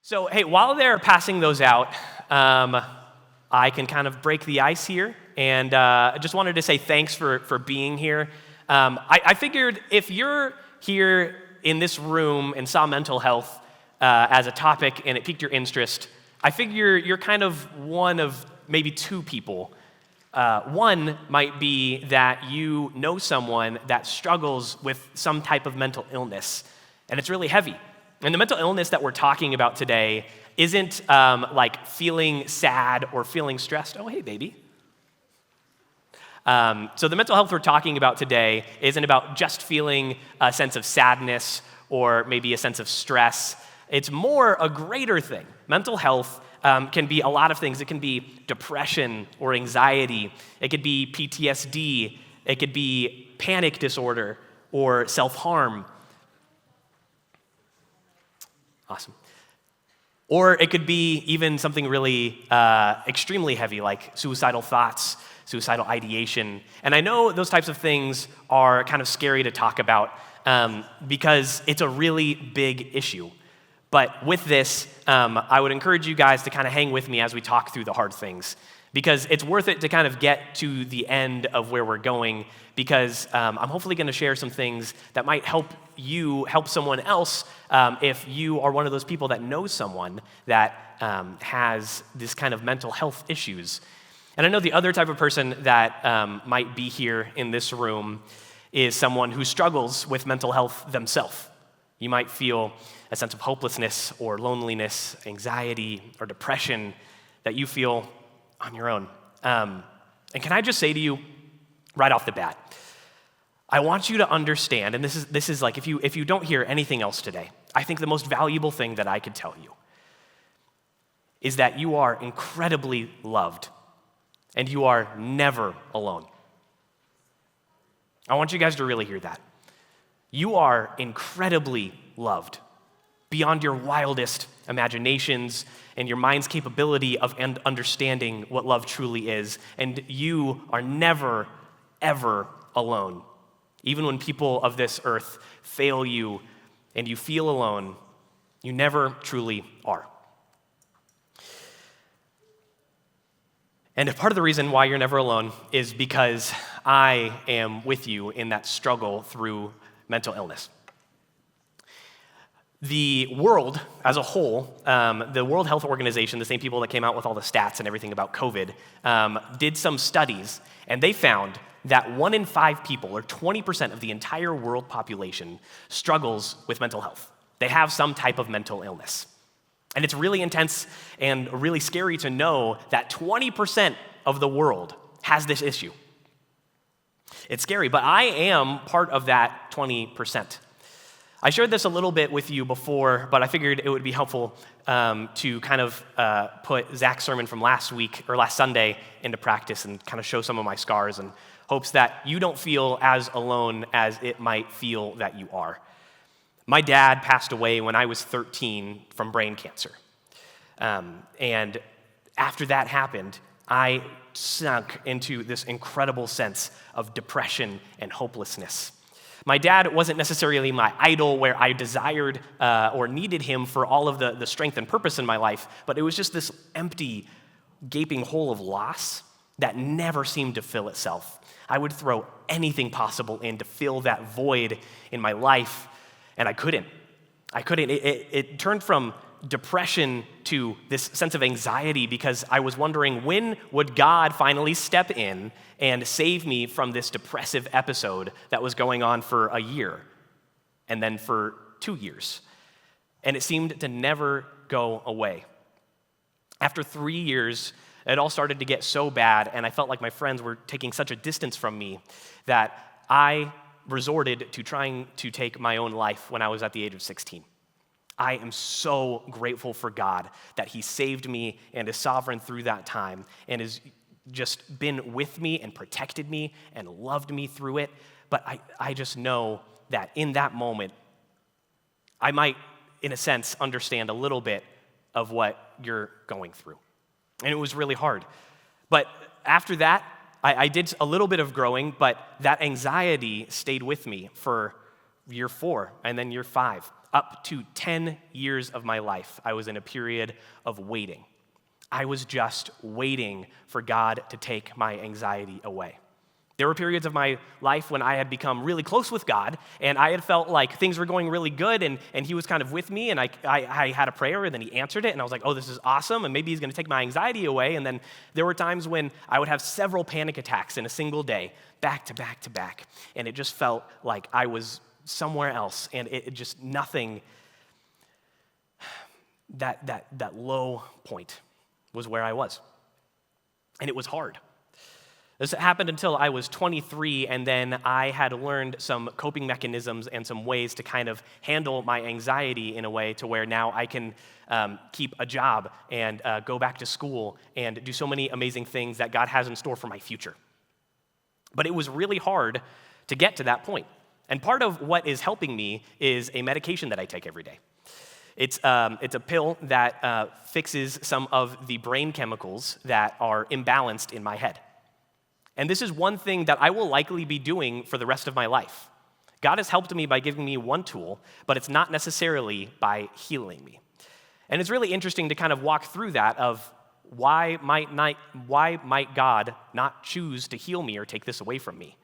So, hey, while they're passing those out, I can kind of break the ice here, and I just wanted to say thanks for being here. I figured if you're here in this room and saw mental health as a topic and it piqued your interest, I figure you're kind of one of maybe two people. One might be that you know someone that struggles with some type of mental illness, and it's really heavy. And the mental illness that we're talking about today isn't like feeling sad or feeling stressed. Oh, hey, baby. So the mental health we're talking about today isn't about just feeling a sense of sadness or maybe a sense of stress. It's more a greater thing. Mental health can be a lot of things. It can be depression or anxiety. It could be PTSD. It could be panic disorder or self-harm. Awesome. Or it could be even something really extremely heavy, like suicidal thoughts, suicidal ideation. And I know those types of things are kind of scary to talk about because it's a really big issue. But with this, I would encourage you guys to kind of hang with me as we talk through the hard things, because it's worth it to kind of get to the end of where we're going, because I'm hopefully going to share some things that might help you help someone else if you are one of those people that knows someone that has this kind of mental health issues. And I know the other type of person that might be here in this room is someone who struggles with mental health themselves. You might feel a sense of hopelessness or loneliness, anxiety, or depression that you feel on your own. And can I just say to you right off the bat, I want you to understand, and this is like if you don't hear anything else today, I think the most valuable thing that I could tell you is that you are incredibly loved and you are never alone. I want you guys to really hear that. You are incredibly loved beyond your wildest imaginations and your mind's capability of understanding what love truly is. And you are never, ever alone. Even when people of this earth fail you and you feel alone, you never truly are. And a part of the reason why you're never alone is because I am with you in that struggle through mental illness. The world as a whole, the World Health Organization, the same people that came out with all the stats and everything about COVID, did some studies, and they found that 1 in 5 people, or 20% of the entire world population, struggles with mental health. They have some type of mental illness. And it's really intense and really scary to know that 20% of the world has this issue. It's scary, but I am part of that 20%. I shared this a little bit with you before, but I figured it would be helpful to kind of put Zach's sermon from last week or last Sunday into practice and kind of show some of my scars in hopes that you don't feel as alone as it might feel that you are. My dad passed away when I was 13 from brain cancer. And after that happened, I sunk into this incredible sense of depression and hopelessness. My dad wasn't necessarily my idol where I desired or needed him for all of the strength and purpose in my life, but it was just this empty, gaping hole of loss that never seemed to fill itself. I would throw anything possible in to fill that void in my life, and I couldn't. It turned from depression to this sense of anxiety because I was wondering, when would God finally step in and save me from this depressive episode that was going on for a year and then for 2 years? And it seemed to never go away. After 3 years, it all started to get so bad, and I felt like my friends were taking such a distance from me that I resorted to trying to take my own life when I was at the age of 16. I am so grateful for God that He saved me and is sovereign through that time and has just been with me and protected me and loved me through it. But I just know that in that moment, I might, in a sense, understand a little bit of what you're going through. And it was really hard. But after that, I did a little bit of growing, but that anxiety stayed with me for year 4 and then year 5. up to 10 years of my life, I was in a period of waiting. I was just waiting for God to take my anxiety away. There were periods of my life when I had become really close with God, and I had felt like things were going really good, and he was kind of with me, and I had a prayer, and then he answered it, and I was like, oh, this is awesome, and maybe he's going to take my anxiety away. And then there were times when I would have several panic attacks in a single day, back to back to back, and it just felt like I was somewhere else, and it just nothing, that low point was where I was, and it was hard. This happened until I was 23, and then I had learned some coping mechanisms and some ways to kind of handle my anxiety in a way to where now I can keep a job and go back to school and do so many amazing things that God has in store for my future. But it was really hard to get to that point. And part of what is helping me is a medication that I take every day. It's a pill that fixes some of the brain chemicals that are imbalanced in my head. And this is one thing that I will likely be doing for the rest of my life. God has helped me by giving me one tool, but it's not necessarily by healing me. And it's really interesting to kind of walk through that of why might God not choose to heal me or take this away from me?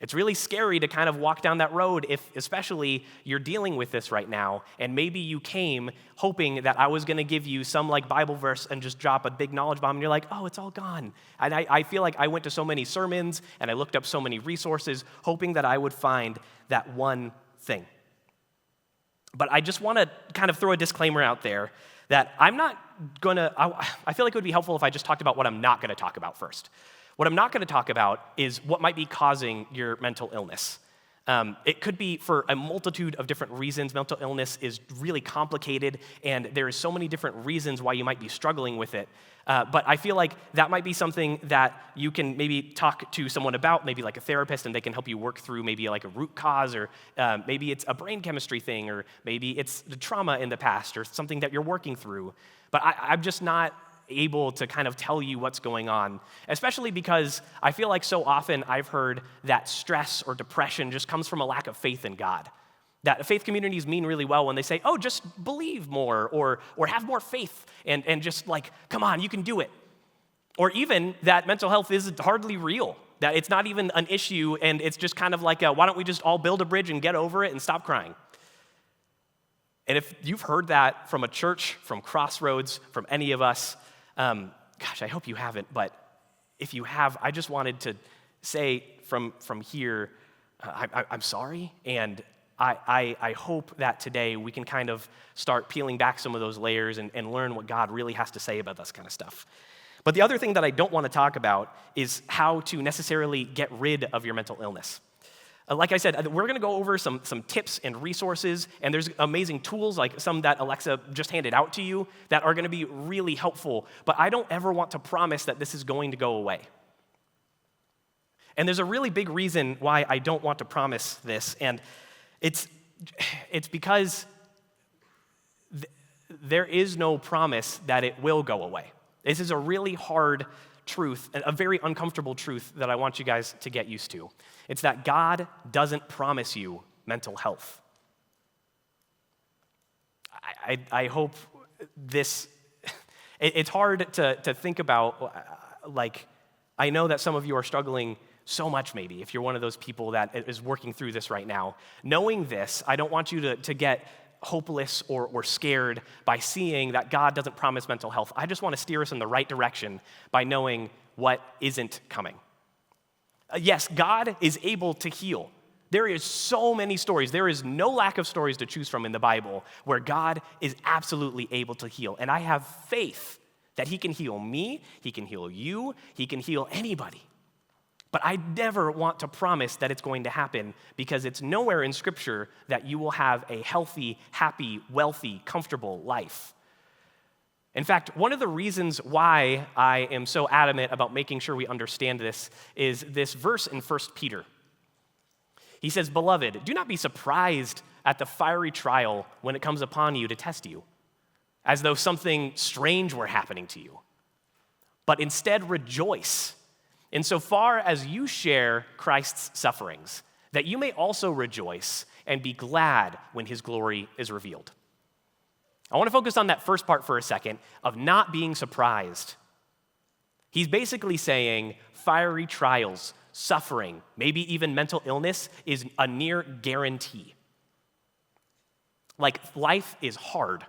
It's really scary to kind of walk down that road if especially you're dealing with this right now, and maybe you came hoping that I was going to give you some like Bible verse and just drop a big knowledge bomb, and you're like, oh, it's all gone. And I feel like I went to so many sermons and I looked up so many resources hoping that I would find that one thing. But I just want to kind of throw a disclaimer out there that I'm not going to, I feel like it would be helpful if I just talked about what I'm not going to talk about first. What I'm not going to talk about is what might be causing your mental illness. It could be for a multitude of different reasons. Mental illness is really complicated, and there are so many different reasons why you might be struggling with it. But I feel like that might be something that you can maybe talk to someone about, maybe like a therapist, and they can help you work through maybe like a root cause, or maybe it's a brain chemistry thing, or maybe it's the trauma in the past, or something that you're working through. But I'm just not able to kind of tell you what's going on, especially because I feel like so often I've heard that stress or depression just comes from a lack of faith in God. That faith communities mean really well when they say, oh, just believe more or have more faith and just like, come on, you can do it. Or even that mental health is hardly real, that it's not even an issue and it's just kind of like, why don't we just all build a bridge and get over it and stop crying? And if you've heard that from a church, from Crossroads, from any of us, gosh, I hope you haven't, but if you have, I just wanted to say from here, I'm sorry, and I hope that today we can kind of start peeling back some of those layers and learn what God really has to say about this kind of stuff. But the other thing that I don't want to talk about is how to necessarily get rid of your mental illness. Like I said, we're going to go over some tips and resources, and there's amazing tools like some that Alexa just handed out to you that are going to be really helpful, but I don't ever want to promise that this is going to go away. And there's a really big reason why I don't want to promise this, and it's because there is no promise that it will go away. This is a really hard truth, a very uncomfortable truth that I want you guys to get used to. It's that God doesn't promise you mental health. I hope this, it's hard to think about, like, I know that some of you are struggling so much maybe, if you're one of those people that is working through this right now. Knowing this, I don't want you to get hopeless or scared by seeing that God doesn't promise mental health. I just want to steer us in the right direction by knowing what isn't coming. Yes, God is able to heal. There is so many stories. There is no lack of stories to choose from in the Bible where God is absolutely able to heal. And I have faith that he can heal me, he can heal you, he can heal anybody. But I never want to promise that it's going to happen because it's nowhere in Scripture that you will have a healthy, happy, wealthy, comfortable life. In fact, one of the reasons why I am so adamant about making sure we understand this is this verse in 1 Peter. He says, "Beloved, do not be surprised at the fiery trial when it comes upon you to test you, as though something strange were happening to you. But instead rejoice, insofar as you share Christ's sufferings, that you may also rejoice and be glad when his glory is revealed. I want to focus on that first part for a second of not being surprised. He's basically saying fiery trials, suffering, maybe even mental illness is a near guarantee. Like, life is hard.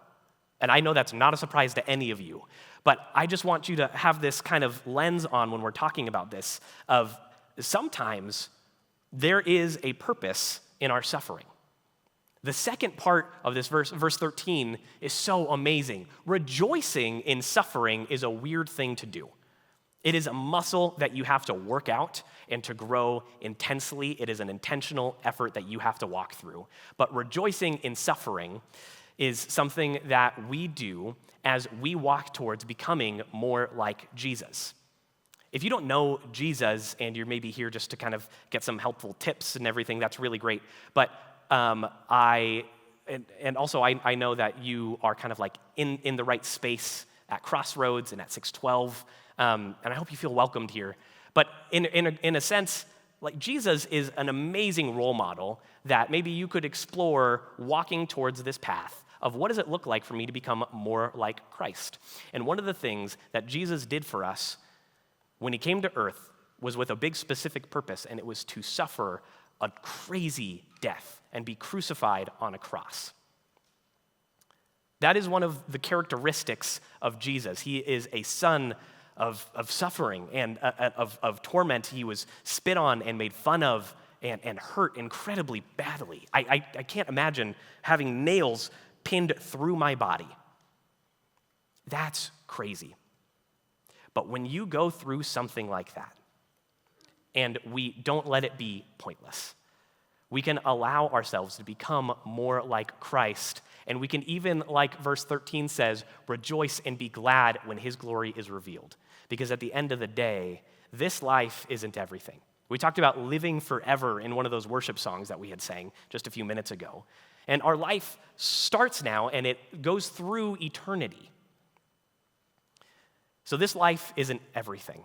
And I know that's not a surprise to any of you. But I just want you to have this kind of lens on when we're talking about this of sometimes there is a purpose in our suffering. The second part of this verse 13, is so amazing. Rejoicing in suffering is a weird thing to do. It is a muscle that you have to work out and to grow intensely. It is an intentional effort that you have to walk through. But rejoicing in suffering is something that we do as we walk towards becoming more like Jesus. If you don't know Jesus and you're maybe here just to kind of get some helpful tips and everything, that's really great. But I know that you are kind of like in the right space at Crossroads and at 612, and I hope you feel welcomed here. But in a sense, like Jesus is an amazing role model that maybe you could explore walking towards this path of what does it look like for me to become more like Christ. And one of the things that Jesus did for us when he came to earth was with a big specific purpose, and it was to suffer a crazy death and be crucified on a cross. That is one of the characteristics of Jesus. He is a son of suffering and of torment. He was spit on and made fun of and hurt incredibly badly. I can't imagine having nails pinned through my body. That's crazy. But when you go through something like that, and we don't let it be pointless, we can allow ourselves to become more like Christ, and we can even, like verse 13 says, rejoice and be glad when his glory is revealed. Because at the end of the day, this life isn't everything. We talked about living forever in one of those worship songs that we had sang just a few minutes ago. And our life starts now, and it goes through eternity. So this life isn't everything.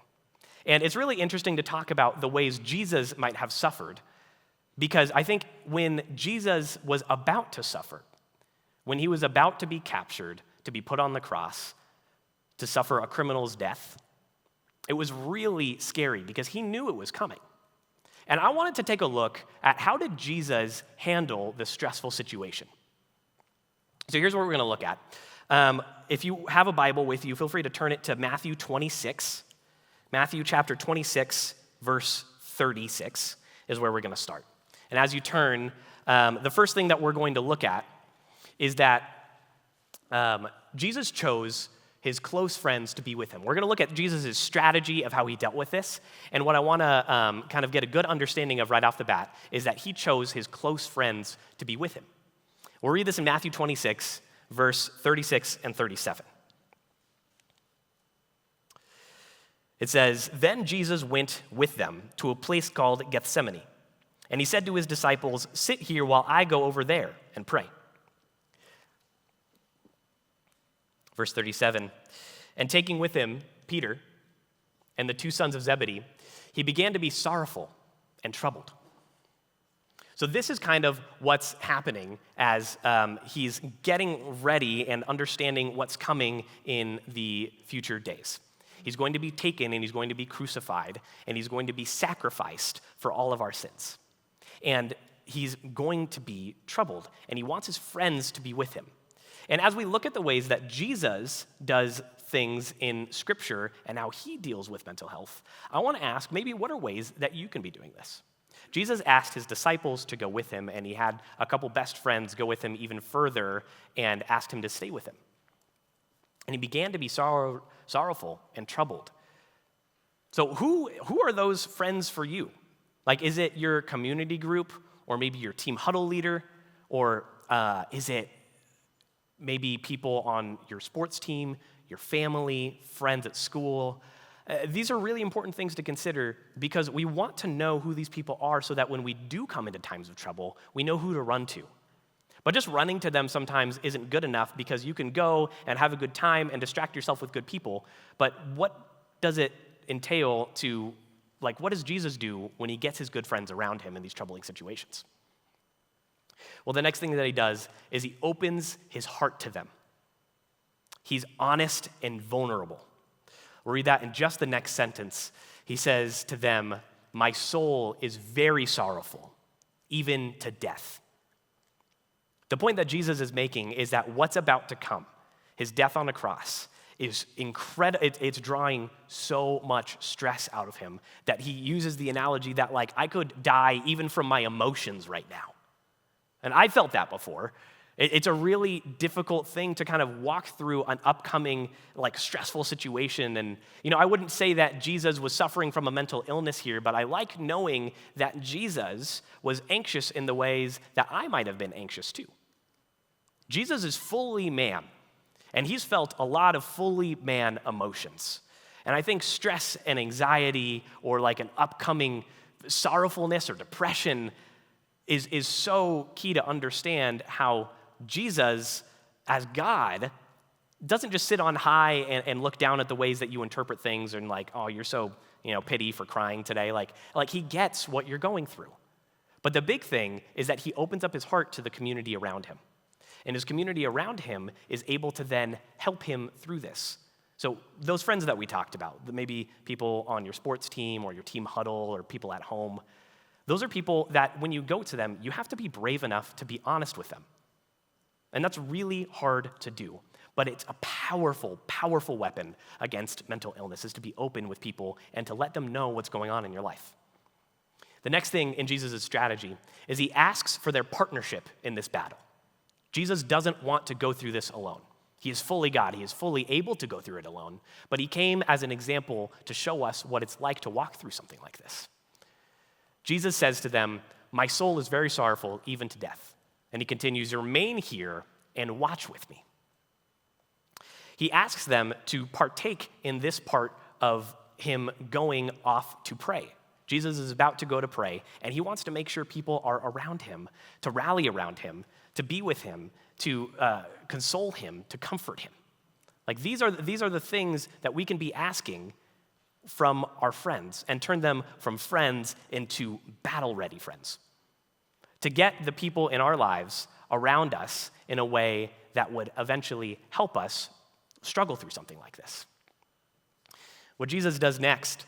And it's really interesting to talk about the ways Jesus might have suffered, because I think when Jesus was about to suffer, when he was about to be captured, to be put on the cross, to suffer a criminal's death, it was really scary because he knew it was coming. And I wanted to take a look at how did Jesus handle this stressful situation. So here's what we're going to look at. If you have a Bible with you, feel free to turn it to Matthew 26. Matthew chapter 26, verse 36 is where we're going to start. And as you turn, the first thing that we're going to look at is that Jesus chose his close friends to be with him. We're going to look at Jesus' strategy of how he dealt with this. And what I want to kind of get a good understanding of right off the bat is that he chose his close friends to be with him. We'll read this in Matthew 26, verse 36 and 37. It says, "Then Jesus went with them to a place called Gethsemane. And he said to his disciples, 'Sit here while I go over there and pray.'" Verse 37, "And taking with him Peter and the two sons of Zebedee, he began to be sorrowful and troubled." So this is kind of what's happening as he's getting ready and understanding what's coming in the future days. He's going to be taken and he's going to be crucified and he's going to be sacrificed for all of our sins. And he's going to be troubled and he wants his friends to be with him. And as we look at the ways that Jesus does things in Scripture and how he deals with mental health, I want to ask maybe what are ways that you can be doing this? Jesus asked his disciples to go with him, and he had a couple best friends go with him even further and asked him to stay with him. And he began to be sorrowful and troubled. So who are those friends for you? Like, is it your community group, or maybe your team huddle leader, or is it maybe people on your sports team, your family, friends at school? These are really important things to consider because we want to know who these people are so that when we do come into times of trouble, we know who to run to. But just running to them sometimes isn't good enough because you can go and have a good time and distract yourself with good people. But what does it entail to, like, what does Jesus do when he gets his good friends around him in these troubling situations? Well, the next thing that he does is he opens his heart to them. He's honest and vulnerable. We'll read that in just the next sentence. He says to them, "My soul is very sorrowful, even to death." The point that Jesus is making is that what's about to come, his death on the cross, is incredible. It's drawing so much stress out of him that he uses the analogy that, like, I could die even from my emotions right now. And I felt that before. It's a really difficult thing to kind of walk through an upcoming, like, stressful situation. And, I wouldn't say that Jesus was suffering from a mental illness here, but I like knowing that Jesus was anxious in the ways that I might have been anxious too. Jesus is fully man, and he's felt a lot of fully man emotions. And I think stress and anxiety, or like an upcoming sorrowfulness or depression, is so key to understand how Jesus, as God, doesn't just sit on high and look down at the ways that you interpret things and like, oh, you're so, pity for crying today. Like he gets what you're going through. But the big thing is that he opens up his heart to the community around him. And his community around him is able to then help him through this. So those friends that we talked about, maybe people on your sports team or your team huddle or people at home, those are people that when you go to them, you have to be brave enough to be honest with them. And that's really hard to do. But it's a powerful, powerful weapon against mental illness, is to be open with people and to let them know what's going on in your life. The next thing in Jesus' strategy is he asks for their partnership in this battle. Jesus doesn't want to go through this alone. He is fully God. He is fully able to go through it alone. But he came as an example to show us what it's like to walk through something like this. Jesus says to them, "My soul is very sorrowful, even to death." And he continues, "Remain here and watch with me." He asks them to partake in this part of him going off to pray. Jesus is about to go to pray, and he wants to make sure people are around him, to rally around him, to be with him, to console him, to comfort him. Like these are the things that we can be asking from our friends and turn them from friends into battle-ready friends. To get the people in our lives around us in a way that would eventually help us struggle through something like this. What Jesus does next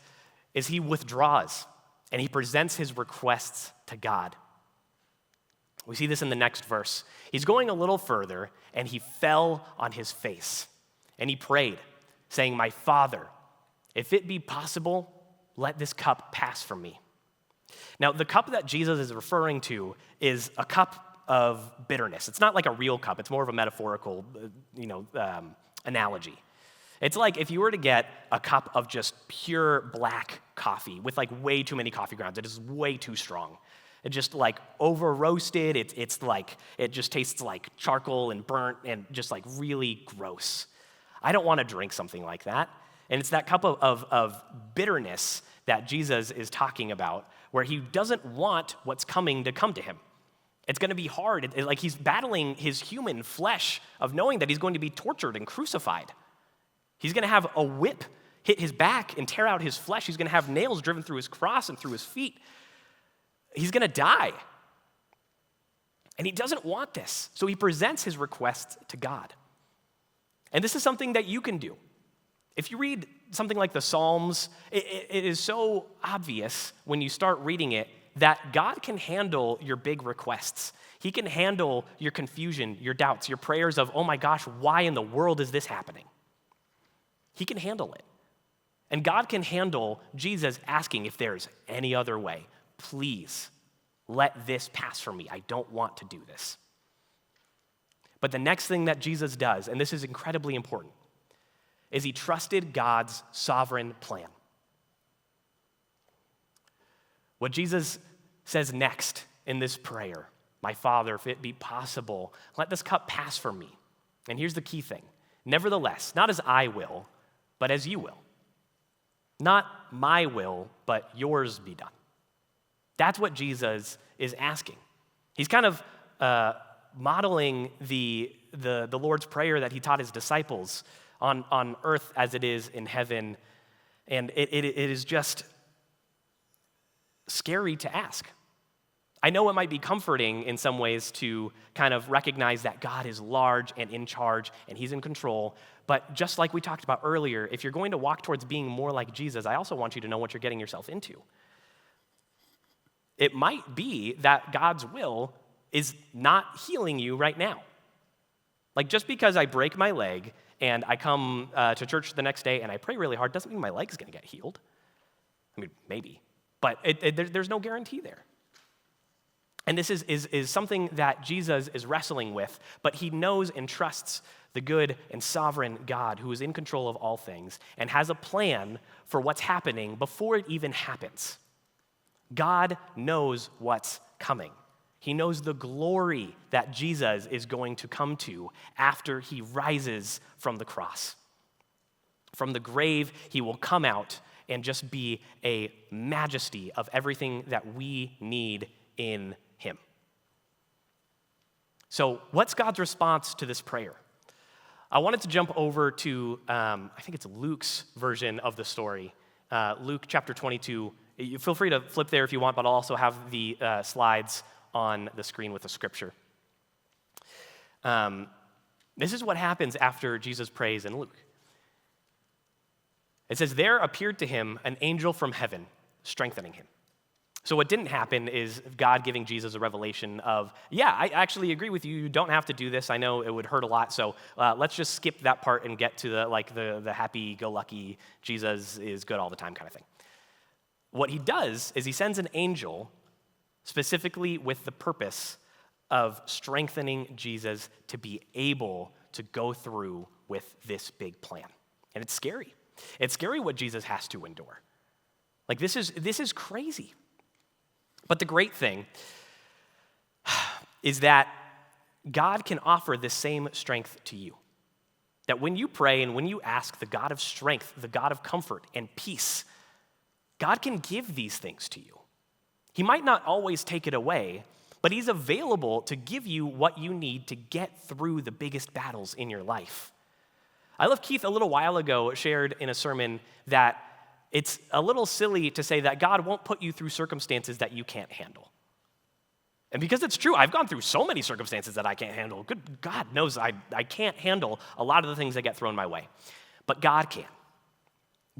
is he withdraws and he presents his requests to God. We see this in the next verse. He's going a little further, and he fell on his face, and he prayed, saying, "My Father, if it be possible, let this cup pass from me." Now, the cup that Jesus is referring to is a cup of bitterness. It's not like a real cup. It's more of a metaphorical, analogy. It's like if you were to get a cup of just pure black coffee with like way too many coffee grounds. It is way too strong. It just like over roasted. It's like, it just tastes like charcoal and burnt and just like really gross. I don't want to drink something like that. And it's that cup of bitterness that Jesus is talking about, where he doesn't want what's coming to come to him. It's going to be hard. Like he's battling his human flesh of knowing that he's going to be tortured and crucified. He's going to have a whip hit his back and tear out his flesh. He's going to have nails driven through his cross and through his feet. He's going to die. And he doesn't want this. So he presents his requests to God. And this is something that you can do. If you read something like the Psalms, it is so obvious when you start reading it that God can handle your big requests. He can handle your confusion, your doubts, your prayers of, oh my gosh, why in the world is this happening? He can handle it. And God can handle Jesus asking if there's any other way. Please let this pass from me. I don't want to do this. But the next thing that Jesus does, and this is incredibly important, is he trusted God's sovereign plan. What Jesus says next in this prayer, my Father, if it be possible, let this cup pass from me. And here's the key thing. Nevertheless, not as I will, but as you will. Not my will, but yours be done. That's what Jesus is asking. He's kind of modeling the Lord's Prayer that he taught his disciples on earth as it is in heaven. And it is just scary to ask. I know it might be comforting in some ways to kind of recognize that God is large and in charge and he's in control. But just like we talked about earlier, if you're going to walk towards being more like Jesus, I also want you to know what you're getting yourself into. It might be that God's will is not healing you right now. Like just because I break my leg and I come to church the next day and I pray really hard doesn't mean my leg's going to get healed. I mean, maybe. But there's no guarantee there. And this is something that Jesus is wrestling with, but he knows and trusts the good and sovereign God who is in control of all things and has a plan for what's happening before it even happens. God knows what's coming. He knows the glory that Jesus is going to come to after he rises from the cross. From the grave, he will come out and just be a majesty of everything that we need in him. So what's God's response to this prayer? I wanted to jump over to, I think it's Luke's version of the story, Luke chapter 22. You feel free to flip there if you want, but I'll also have the slides on the screen with the scripture. This is what happens after Jesus prays in Luke. It says, there appeared to him an angel from heaven, strengthening him. So what didn't happen is God giving Jesus a revelation of, yeah, I actually agree with you. You don't have to do this. I know it would hurt a lot. So let's just skip that part and get to the happy-go-lucky, Jesus is good all the time kind of thing. What he does is he sends an angel specifically with the purpose of strengthening Jesus to be able to go through with this big plan. And it's scary. It's scary what Jesus has to endure. Like this is crazy. But the great thing is that God can offer the same strength to you. That when you pray and when you ask the God of strength, the God of comfort and peace, God can give these things to you. He might not always take it away, but he's available to give you what you need to get through the biggest battles in your life. I love Keith a little while ago shared in a sermon that it's a little silly to say that God won't put you through circumstances that you can't handle. And because it's true, I've gone through so many circumstances that I can't handle. Good God knows I can't handle a lot of the things that get thrown my way. But God can.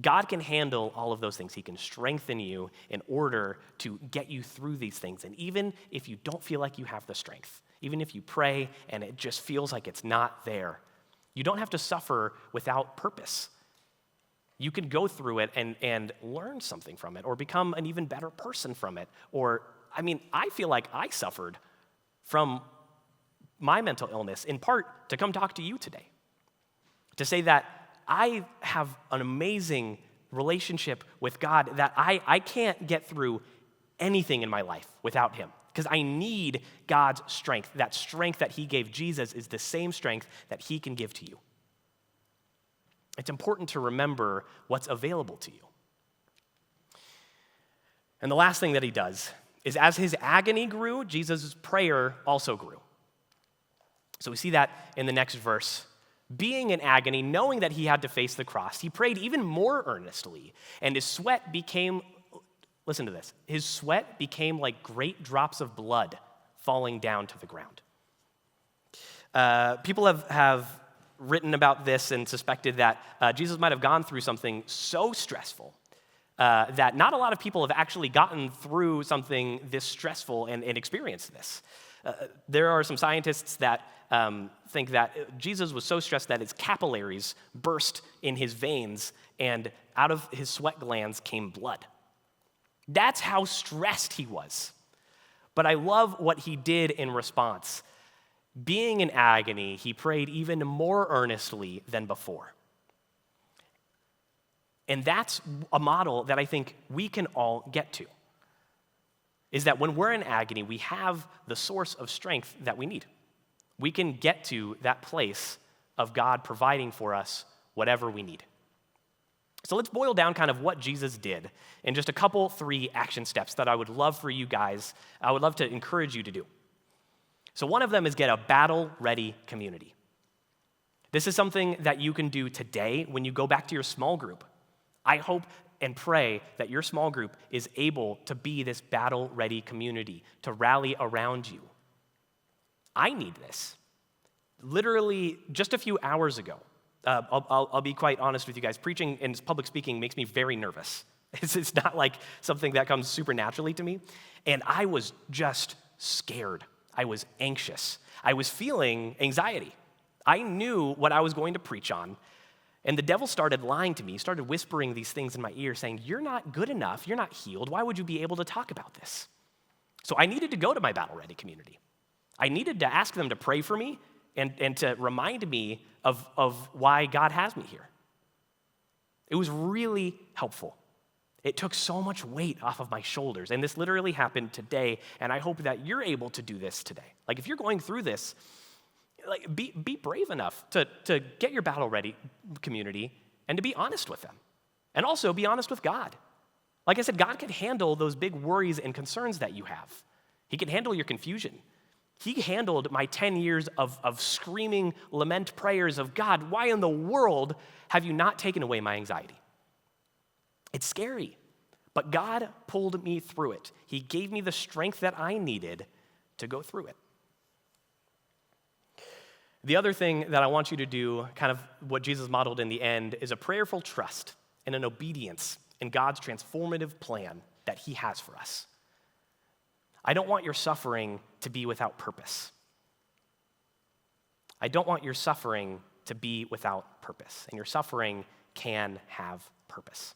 God can handle all of those things. He can strengthen you in order to get you through these things. And even if you don't feel like you have the strength, even if you pray and it just feels like it's not there, you don't have to suffer without purpose. You can go through it and learn something from it or become an even better person from it. Or, I feel like I suffered from my mental illness in part to come talk to you today. To say that I have an amazing relationship with God that I can't get through anything in my life without him. Because I need God's strength. That strength that he gave Jesus is the same strength that he can give to you. It's important to remember what's available to you. And the last thing that he does is as his agony grew, Jesus' prayer also grew. So we see that in the next verse. Being in agony, knowing that he had to face the cross, he prayed even more earnestly, and his sweat became, listen to this, his sweat became like great drops of blood falling down to the ground. People have written about this and suspected that Jesus might have gone through something so stressful that not a lot of people have actually gotten through something this stressful and experienced this. There are some scientists that think that Jesus was so stressed that his capillaries burst in his veins and out of his sweat glands came blood. That's how stressed he was. But I love what he did in response. Being in agony, he prayed even more earnestly than before. And that's a model that I think we can all get to. Is that when we're in agony, we have the source of strength that we need. We can get to that place of God providing for us whatever we need. So let's boil down kind of what Jesus did in just a couple, 3 action steps that I would love for you guys, I would love to encourage you to do. So one of them is get a battle-ready community. This is something that you can do today when you go back to your small group. I hope and pray that your small group is able to be this battle-ready community, to rally around you. I need this. Literally just a few hours ago, I'll be quite honest with you guys, preaching and public speaking makes me very nervous. It's not like something that comes supernaturally to me. And I was just scared. I was anxious. I was feeling anxiety. I knew what I was going to preach on. And the devil started lying to me. He started whispering these things in my ear saying, you're not good enough. You're not healed. Why would you be able to talk about this? So I needed to go to my Battle Ready community. I needed to ask them to pray for me and to remind me of why God has me here. It was really helpful. It took so much weight off of my shoulders. And this literally happened today. And I hope that you're able to do this today. Like if you're going through this, like be brave enough to get your Battle Ready community and to be honest with them. And also be honest with God. Like I said, God can handle those big worries and concerns that you have. He can handle your confusion. He handled my 10 years of screaming lament prayers of, God, why in the world have you not taken away my anxiety? It's scary, but God pulled me through it. He gave me the strength that I needed to go through it. The other thing that I want you to do, kind of what Jesus modeled in the end, is a prayerful trust and an obedience in God's transformative plan that he has for us. I don't want your suffering to be without purpose. I don't want your suffering to be without purpose, and your suffering can have purpose.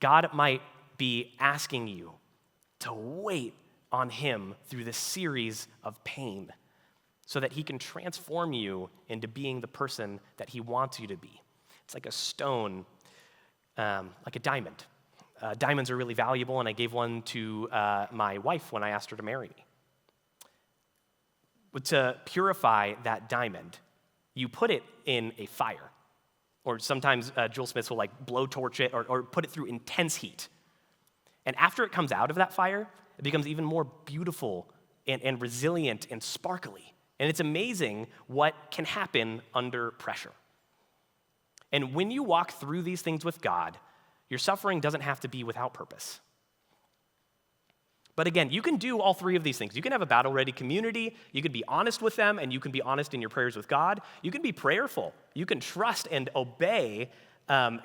God might be asking you to wait on him through this series of pain so that he can transform you into being the person that he wants you to be. It's like a stone, like a diamond. Diamonds are really valuable, and I gave one to my wife when I asked her to marry me. But to purify that diamond, you put it in a fire. Or sometimes Jewel Smiths will like blowtorch it or put it through intense heat. And after it comes out of that fire, it becomes even more beautiful and resilient and sparkly. And it's amazing what can happen under pressure. And when you walk through these things with God, your suffering doesn't have to be without purpose. But again, you can do all three of these things. You can have a battle-ready community, you can be honest with them, and you can be honest in your prayers with God. You can be prayerful. You can trust and obey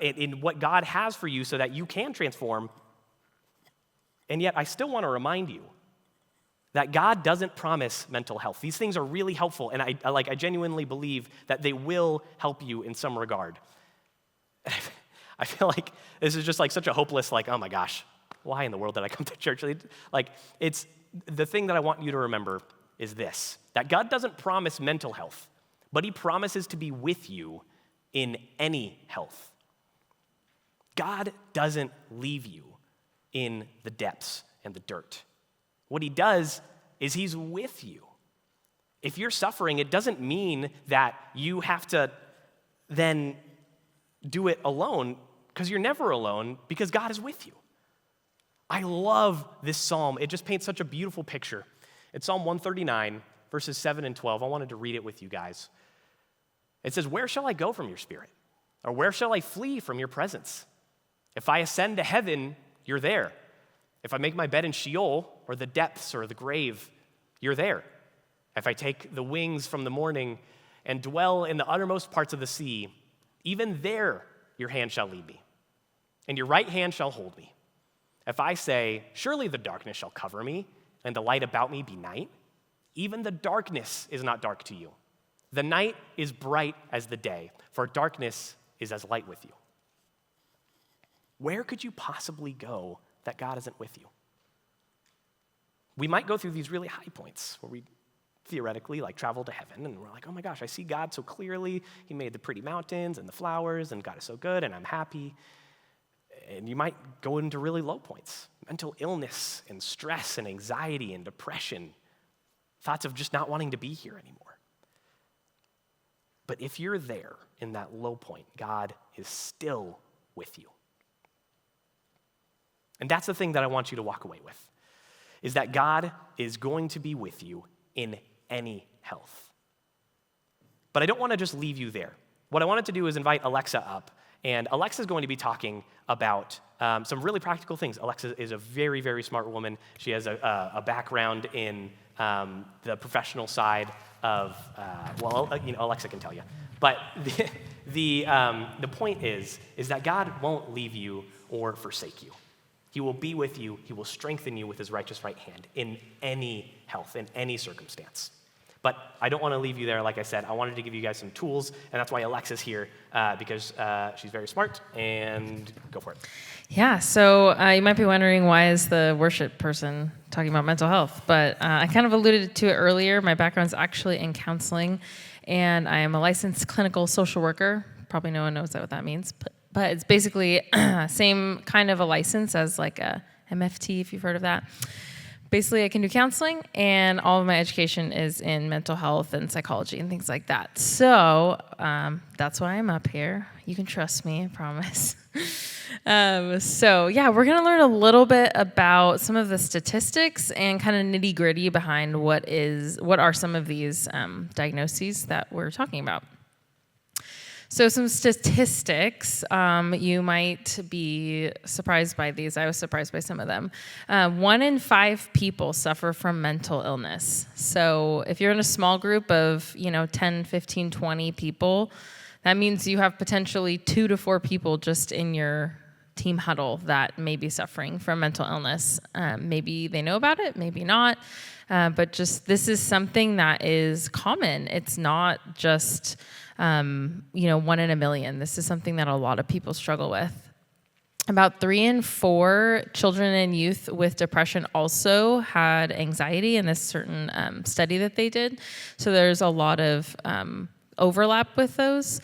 in what God has for you so that you can transform. And yet, I still want to remind you that God doesn't promise mental health. These things are really helpful, and I genuinely believe that they will help you in some regard. I feel like this is just like such a hopeless, like, oh my gosh, why in the world did I come to church? Like, it's the thing that I want you to remember is this, that God doesn't promise mental health, but he promises to be with you in any health. God doesn't leave you in the depths and the dirt. What he does is he's with you. If you're suffering, it doesn't mean that you have to then do it alone, because you're never alone, because God is with you. I love this psalm. It just paints such a beautiful picture. It's Psalm 139, verses 7 and 12. I wanted to read it with you guys. It says, "Where shall I go from your spirit? Or where shall I flee from your presence? If I ascend to heaven, you're there. If I make my bed in Sheol, or the depths or the grave, you're there. If I take the wings from the morning and dwell in the uttermost parts of the sea, even there your hand shall lead me, and your right hand shall hold me. If I say, surely the darkness shall cover me, and the light about me be night, even the darkness is not dark to you. The night is bright as the day, for darkness is as light with you." Where could you possibly go that God isn't with you? We might go through these really high points where we theoretically like travel to heaven and we're like, oh my gosh, I see God so clearly. He made the pretty mountains and the flowers, and God is so good and I'm happy. And you might go into really low points, mental illness and stress and anxiety and depression, thoughts of just not wanting to be here anymore. But if you're there in that low point, God is still with you. And that's the thing that I want you to walk away with, is that God is going to be with you in any health. But I don't want to just leave you there. What I wanted to do is invite Alexa up And Alexa's going to be talking about some really practical things. Alexa is a very, very smart woman. She has a background in the professional side of, Alexa can tell you. But the point is that God won't leave you or forsake you. He will be with you. He will strengthen you with his righteous right hand in any health, in any circumstance. But I don't want to leave you there. Like I said, I wanted to give you guys some tools, and that's why Alexa's here, because she's very smart, and go for it. Yeah, so you might be wondering, why is the worship person talking about mental health? But I kind of alluded to it earlier. My background's actually in counseling, and I am a licensed clinical social worker. Probably no one knows what that means, but it's basically same kind of a license as like a MFT, if you've heard of that. Basically, I can do counseling, and all of my education is in mental health and psychology and things like that. So that's why I'm up here. You can trust me, I promise. So yeah, we're going to learn a little bit about some of the statistics and kind of nitty-gritty behind what are some of these diagnoses that we're talking about. So some statistics, you might be surprised by these. I was surprised by some of them. 1 in 5 people suffer from mental illness. So if you're in a small group of 10, 15, 20 people, that means you have potentially 2 to 4 people just in your team huddle that may be suffering from mental illness. Maybe they know about it, maybe not. But just this is something that is common. It's not just 1 in a million. This is something that a lot of people struggle with. About 3 in 4 children and youth with depression also had anxiety in this certain study that they did. So there's a lot of overlap with those.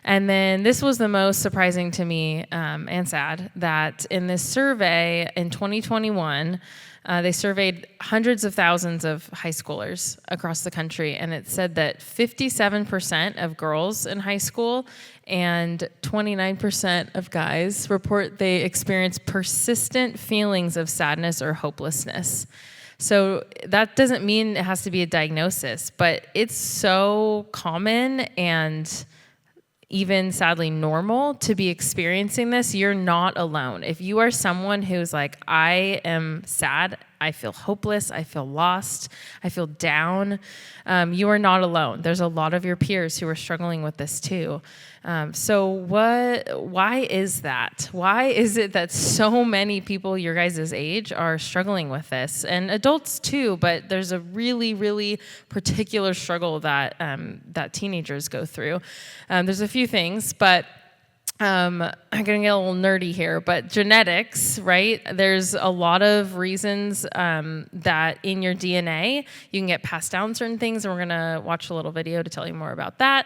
And then this was the most surprising to me and sad, that in this survey in 2021, they surveyed hundreds of thousands of high schoolers across the country, and it said that 57% of girls in high school and 29% of guys report they experience persistent feelings of sadness or hopelessness. So that doesn't mean it has to be a diagnosis, but it's so common and even sadly normal to be experiencing this. You're not alone. If you are someone who's like, I am sad, I feel hopeless, I feel lost, I feel down, you are not alone. There's a lot of your peers who are struggling with this too. So why is that? Why is it that so many people your guys' age are struggling with this? And adults too, but there's a really, really particular struggle that that teenagers go through. There's a few things, but I'm going to get a little nerdy here, but genetics, right? There's a lot of reasons that in your DNA you can get passed down certain things, and we're going to watch a little video to tell you more about that.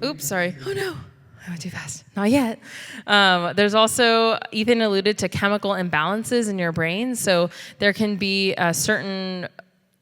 Oops, sorry. Oh no, I went too fast. Not yet. There's also, Ethan alluded to chemical imbalances in your brain. So there can be certain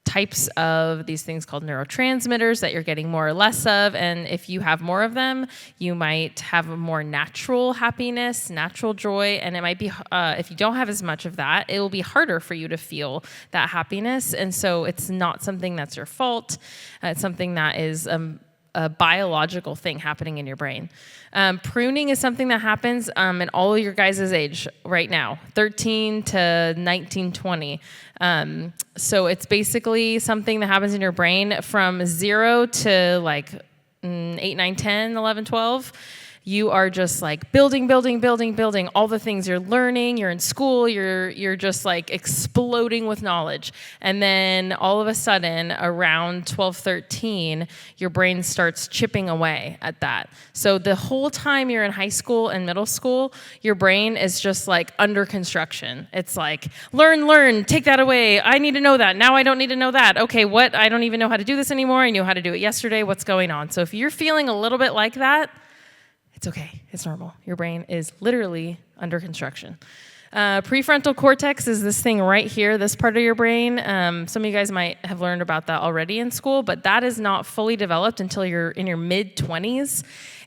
types of these things called neurotransmitters that you're getting more or less of. And if you have more of them, you might have a more natural happiness, natural joy. And it might be, if you don't have as much of that, it will be harder for you to feel that happiness. And so it's not something that's your fault. It's something that is a biological thing happening in your brain. Pruning is something that happens in all of your guys' age right now, 13 to 19, 20. So it's basically something that happens in your brain from 0 to like 8, 9, 10, 11, 12. You are just like building all the things you're learning. You're in school. You're just like exploding with knowledge. And then all of a sudden, around 12, 13, your brain starts chipping away at that. So the whole time you're in high school and middle school, your brain is just like under construction. It's like, learn, take that away. I need to know that. Now I don't need to know that. Okay, what? I don't even know how to do this anymore. I knew how to do it yesterday. What's going on? So if you're feeling a little bit like that, it's okay. It's normal. Your brain is literally under construction. Prefrontal cortex is this thing right here, this part of your brain. Some of you guys might have learned about that already in school, but that is not fully developed until you're in your mid-20s.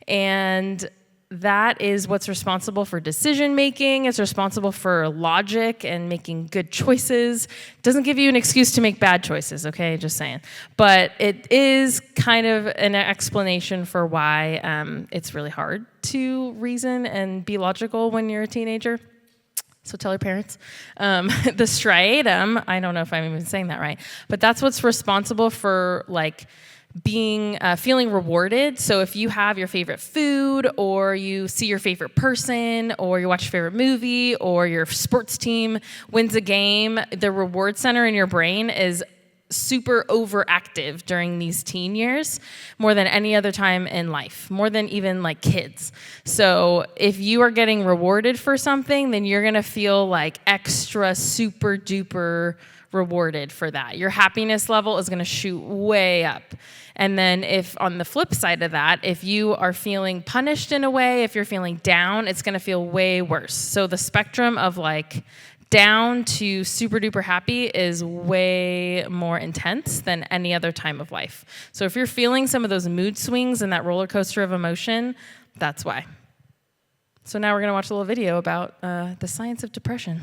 And that is what's responsible for decision making. It's responsible for logic and making good choices. Doesn't give you an excuse to make bad choices, okay? Just saying. But it is kind of an explanation for why it's really hard to reason and be logical when you're a teenager. So tell your parents. The striatum, I don't know if I'm even saying that right, but that's what's responsible for like being feeling rewarded. So if you have your favorite food, or you see your favorite person, or you watch your favorite movie, or your sports team wins a game, the reward center in your brain is super overactive during these teen years, more than any other time in life, more than even like kids. So if you are getting rewarded for something, then you're gonna feel like extra super duper rewarded for that. Your happiness level is gonna shoot way up. And then if on the flip side of that, if you are feeling punished in a way, if you're feeling down, it's gonna feel way worse. So the spectrum of like down to super duper happy is way more intense than any other time of life. So if you're feeling some of those mood swings and that roller coaster of emotion, that's why. So now we're gonna watch a little video about the science of depression.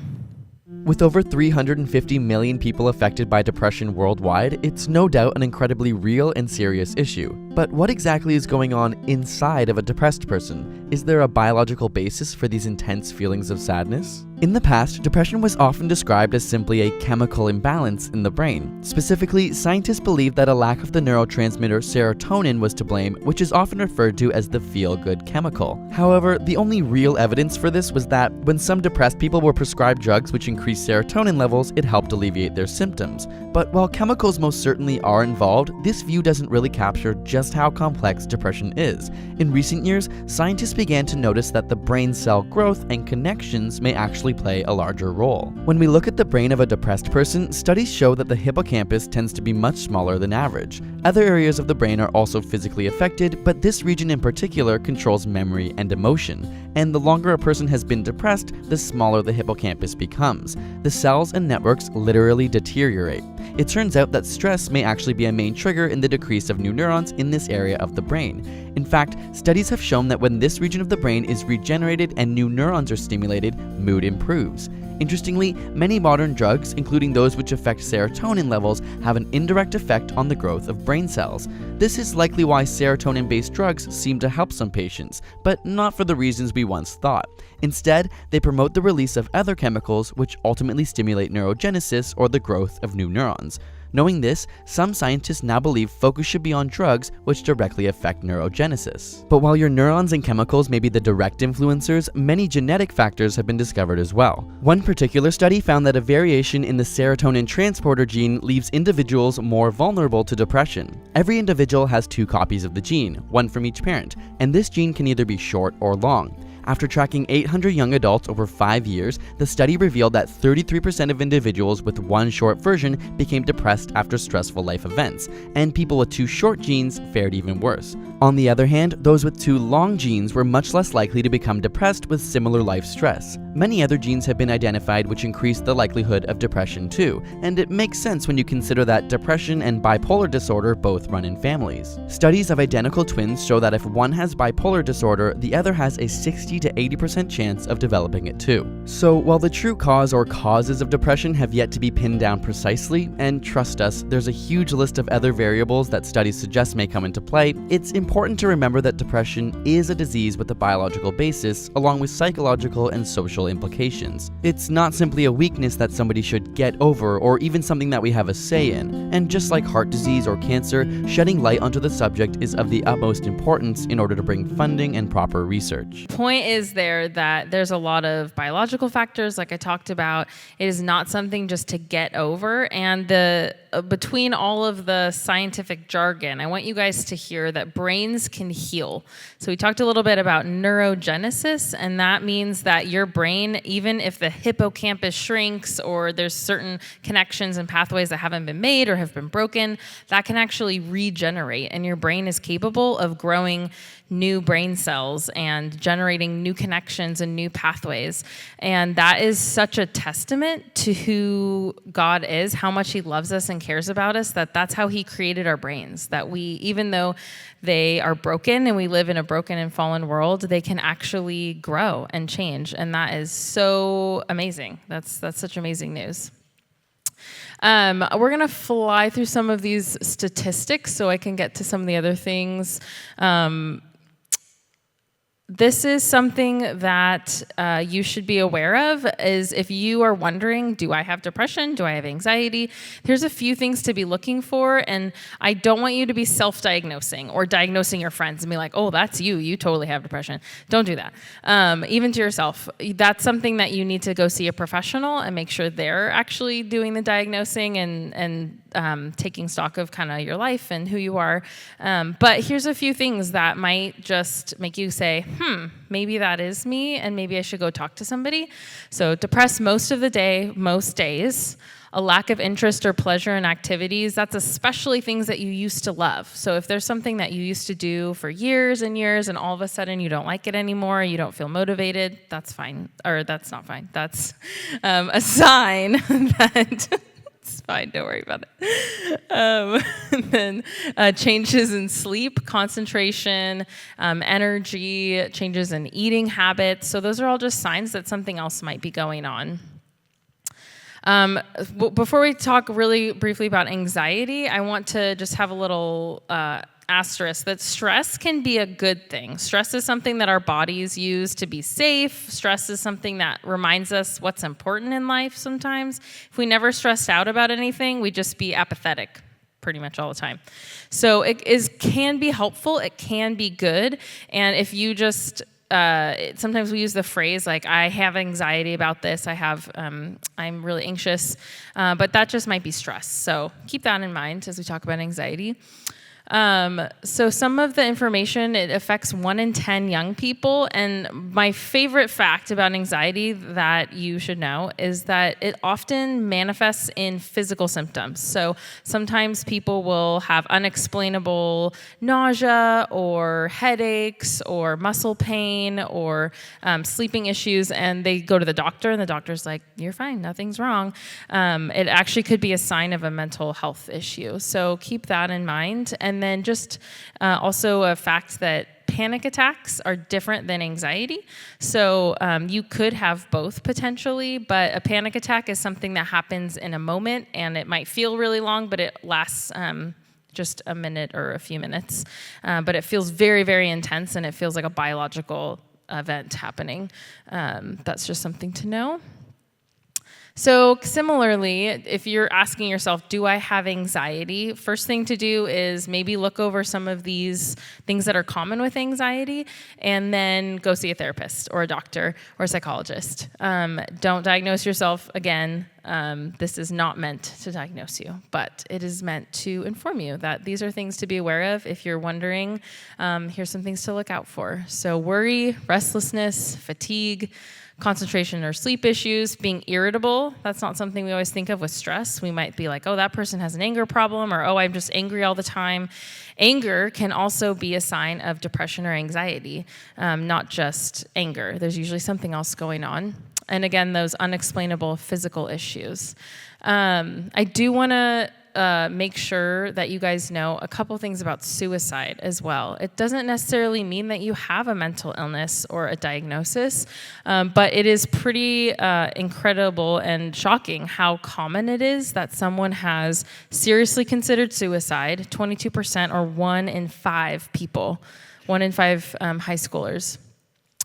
With over 350 million people affected by depression worldwide, it's no doubt an incredibly real and serious issue. But what exactly is going on inside of a depressed person? Is there a biological basis for these intense feelings of sadness? In the past, depression was often described as simply a chemical imbalance in the brain. Specifically, scientists believed that a lack of the neurotransmitter serotonin was to blame, which is often referred to as the feel-good chemical. However, the only real evidence for this was that when some depressed people were prescribed drugs which increased serotonin levels, it helped alleviate their symptoms. But while chemicals most certainly are involved, this view doesn't really capture just how complex depression is. In recent years, scientists began to notice that the brain cell growth and connections may actually play a larger role. When we look at the brain of a depressed person, studies show that the hippocampus tends to be much smaller than average. Other areas of the brain are also physically affected, but this region in particular controls memory and emotion. And the longer a person has been depressed, the smaller the hippocampus becomes. The cells and networks literally deteriorate. It turns out that stress may actually be a main trigger in the decrease of new neurons in this area of the brain. In fact, studies have shown that when this region of the brain is regenerated and new neurons are stimulated, mood improves. Interestingly, many modern drugs, including those which affect serotonin levels, have an indirect effect on the growth of brain cells. This is likely why serotonin-based drugs seem to help some patients, but not for the reasons we once thought. Instead, they promote the release of other chemicals which ultimately stimulate neurogenesis, or the growth of new neurons. Knowing this, some scientists now believe focus should be on drugs which directly affect neurogenesis. But while your neurons and chemicals may be the direct influencers, many genetic factors have been discovered as well. One particular study found that a variation in the serotonin transporter gene leaves individuals more vulnerable to depression. Every individual has 2 copies of the gene, one from each parent, and this gene can either be short or long. After tracking 800 young adults over 5 years, the study revealed that 33% of individuals with one short version became depressed after stressful life events, and people with 2 short genes fared even worse. On the other hand, those with 2 long genes were much less likely to become depressed with similar life stress. Many other genes have been identified which increase the likelihood of depression too, and it makes sense when you consider that depression and bipolar disorder both run in families. Studies of identical twins show that if one has bipolar disorder, the other has a 60 to 80% chance of developing it too. So while the true cause or causes of depression have yet to be pinned down precisely, and trust us, there's a huge list of other variables that studies suggest may come into play, it's important to remember that depression is a disease with a biological basis, along with psychological and social implications. It's not simply a weakness that somebody should get over, or even something that we have a say in. And just like heart disease or cancer, shedding light onto the subject is of the utmost importance in order to bring funding and proper research. Point is there that there's a lot of biological factors, like I talked about. It is not something just to get over, and between all of the scientific jargon, I want you guys to hear that brains can heal. So we talked a little bit about neurogenesis, and that means that your brain, even if the hippocampus shrinks or there's certain connections and pathways that haven't been made or have been broken, that can actually regenerate, and your brain is capable of growing new brain cells and generating bring new connections and new pathways. And that is such a testament to who God is, how much he loves us and cares about us, that's how he created our brains, that we, even though they are broken and we live in a broken and fallen world, they can actually grow and change. And that is so amazing. That's such amazing news. We're going to fly through some of these statistics so I can get to some of the other things. This is something that you should be aware of, is if you are wondering, do I have depression? Do I have anxiety? Here's a few things to be looking for, and I don't want you to be self-diagnosing or diagnosing your friends and be like, oh, that's you. You totally have depression. Don't do that. Even to yourself. That's something that you need to go see a professional and make sure they're actually doing the diagnosing and taking stock of kind of your life and who you are. But here's a few things that might just make you say, maybe that is me, and maybe I should go talk to somebody. So depressed most of the day, most days. A lack of interest or pleasure in activities, that's especially things that you used to love. So if there's something that you used to do for years and years and all of a sudden you don't like it anymore, you don't feel motivated, that's fine. Or that's not fine. That's a sign that... It's fine, don't worry about it. And then changes in sleep, concentration, energy, changes in eating habits. So those are all just signs that something else might be going on. Before we talk really briefly about anxiety, I want to just have a little asterisk that stress can be a good thing. Stress is something that our bodies use to be safe. Stress is something that reminds us what's important in life sometimes. If we never stressed out about anything, we'd just be apathetic pretty much all the time. So it can be helpful, it can be good, and if you just sometimes we use the phrase like, I have anxiety about this, I'm really anxious, but that just might be stress. So keep that in mind as we talk about anxiety. So some of the information, it affects 1 in 10 young people, and my favorite fact about anxiety that you should know is that it often manifests in physical symptoms. So sometimes people will have unexplainable nausea or headaches or muscle pain or sleeping issues, and they go to the doctor, and the doctor's like, you're fine, nothing's wrong. It actually could be a sign of a mental health issue. So keep that in mind. And then just also a fact that panic attacks are different than anxiety. So you could have both potentially, but a panic attack is something that happens in a moment, and it might feel really long, but it lasts just a minute or a few minutes. But it feels very, very intense, and it feels like a biological event happening. That's just something to know. So similarly, if you're asking yourself, do I have anxiety? First thing to do is maybe look over some of these things that are common with anxiety, and then go see a therapist or a doctor or a psychologist. Don't diagnose yourself again. This is not meant to diagnose you, but it is meant to inform you that these are things to be aware of. If you're wondering, here's some things to look out for. So worry, restlessness, fatigue, concentration or sleep issues, being irritable. That's not something we always think of with stress. We might be like, oh, that person has an anger problem, or oh, I'm just angry all the time. Anger can also be a sign of depression or anxiety, not just anger. There's usually something else going on. And again, those unexplainable physical issues. I do want to make sure that you guys know a couple things about suicide as well. It doesn't necessarily mean that you have a mental illness or a diagnosis, but it is pretty incredible and shocking how common it is that someone has seriously considered suicide. 22%, or 1 in 5 people, 1 in 5 high schoolers.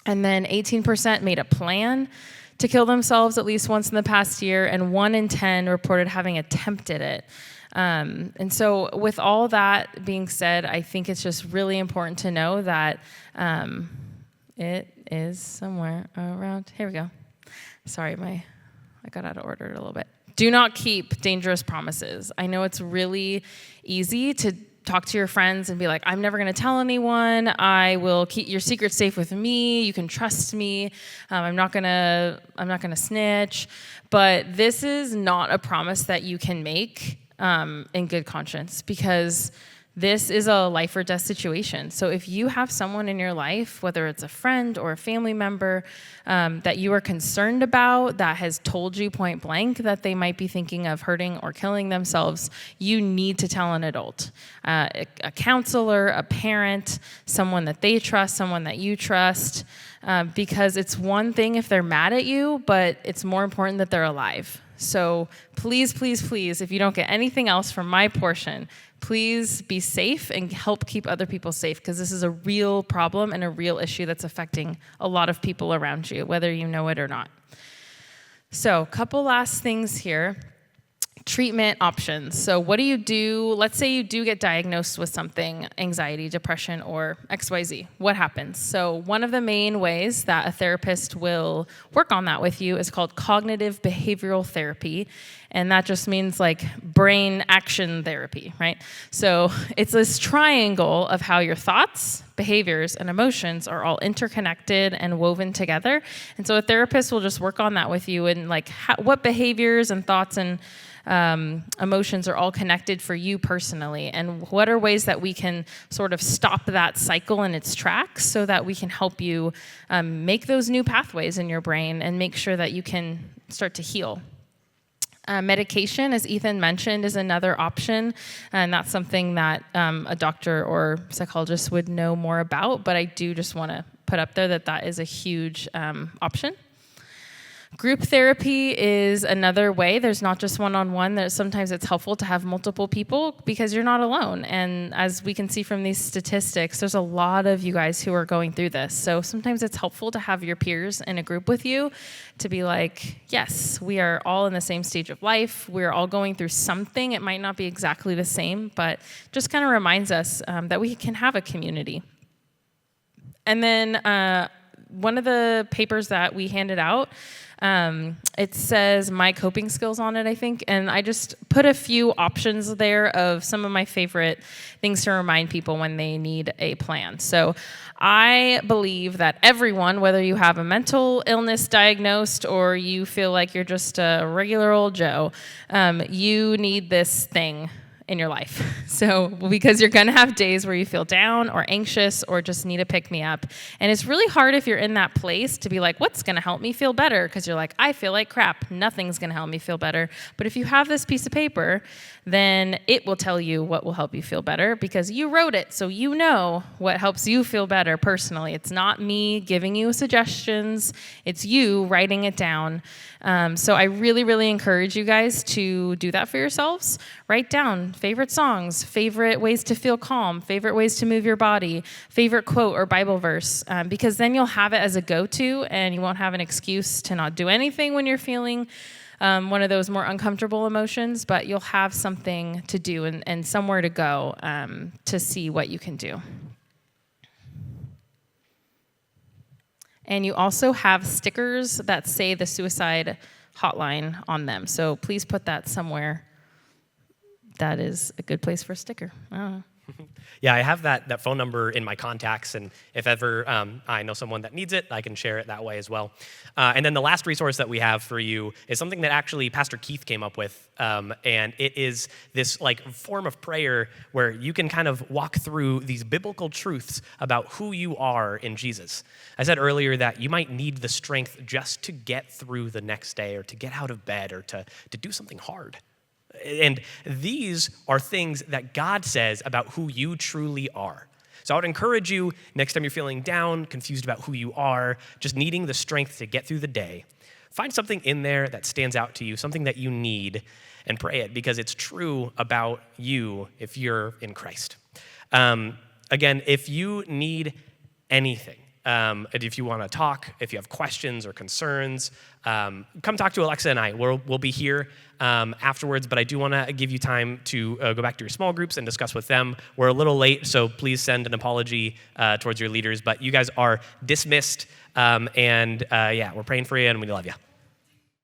And then 18% made a plan to kill themselves at least once in the past year, and 1 in 10 reported having attempted it. And so with all that being said, I think it's just really important to know that it is somewhere around, here we go. Sorry, I got out of order a little bit. Do not keep dangerous promises. I know it's really easy to talk to your friends and be like, I'm never going to tell anyone. I will keep your secret safe with me. You can trust me. I'm not going to snitch. But this is not a promise that you can make in good conscience, because This is a life or death situation. So if you have someone in your life, whether it's a friend or a family member, that you are concerned about, that has told you point blank that they might be thinking of hurting or killing themselves, you need to tell an adult, a counselor, a parent, someone that they trust, someone that you trust, because it's one thing if they're mad at you, but it's more important that they're alive. So please, please, please, if you don't get anything else from my portion, please be safe and help keep other people safe, because this is a real problem and a real issue that's affecting a lot of people around you, whether you know it or not. So, couple last things here. Treatment options. So what do you do? Let's say you do get diagnosed with something, anxiety, depression, or XYZ. What happens? So one of the main ways that a therapist will work on that with you is called cognitive behavioral therapy. And that just means like brain action therapy, right? So it's this triangle of how your thoughts, behaviors, and emotions are all interconnected and woven together. And so a therapist will just work on that with you and like what behaviors and thoughts and emotions are all connected for you personally, and what are ways that we can sort of stop that cycle in its tracks so that we can help you make those new pathways in your brain and make sure that you can start to heal. Medication, as Ethan mentioned, is another option, and that's something that a doctor or psychologist would know more about, but I do just want to put up there that that is a huge option. Group therapy is another way. There's not just one-on-one. Sometimes it's helpful to have multiple people because you're not alone. And as we can see from these statistics, there's a lot of you guys who are going through this. So sometimes it's helpful to have your peers in a group with you to be like, yes, we are all in the same stage of life. We're all going through something. It might not be exactly the same, but just kind of reminds us that we can have a community. And then one of the papers that we handed out, it says my coping skills on it, I think, and I just put a few options there of some of my favorite things to remind people when they need a plan. So I believe that everyone, whether you have a mental illness diagnosed or you feel like you're just a regular old Joe, you need this thing in your life. So, because you're gonna have days where you feel down or anxious or just need a pick-me-up. And it's really hard if you're in that place to be like, what's gonna help me feel better? Because you're like, I feel like crap, nothing's gonna help me feel better. But if you have this piece of paper, then it will tell you what will help you feel better because you wrote it, so you know what helps you feel better personally. It's not me giving you suggestions, it's you writing it down. So I really, really encourage you guys to do that for yourselves. Write down favorite songs, favorite ways to feel calm, favorite ways to move your body, favorite quote or Bible verse, because then you'll have it as a go-to and you won't have an excuse to not do anything when you're feeling one of those more uncomfortable emotions, but you'll have something to do and somewhere to go to see what you can do. And you also have stickers that say the suicide hotline on them. So please put that somewhere. That is a good place for a sticker. I don't know. Yeah, I have that phone number in my contacts, and if ever I know someone that needs it, I can share it that way as well. And then the last resource that we have for you is something that actually Pastor Keith came up with, and it is this like form of prayer where you can kind of walk through these biblical truths about who you are in Jesus. I said earlier that you might need the strength just to get through the next day or to get out of bed or to do something hard. And these are things that God says about who you truly are. So I would encourage you, next time you're feeling down, confused about who you are, just needing the strength to get through the day, find something in there that stands out to you, something that you need, and pray it because it's true about you if you're in Christ. Again, if you need anything, if you want to talk, if you have questions or concerns, come talk to Alexa and I. We'll be here afterwards, but I do want to give you time to go back to your small groups and discuss with them. We're a little late, so please send an apology towards your leaders, but you guys are dismissed, and we're praying for you, and we love you.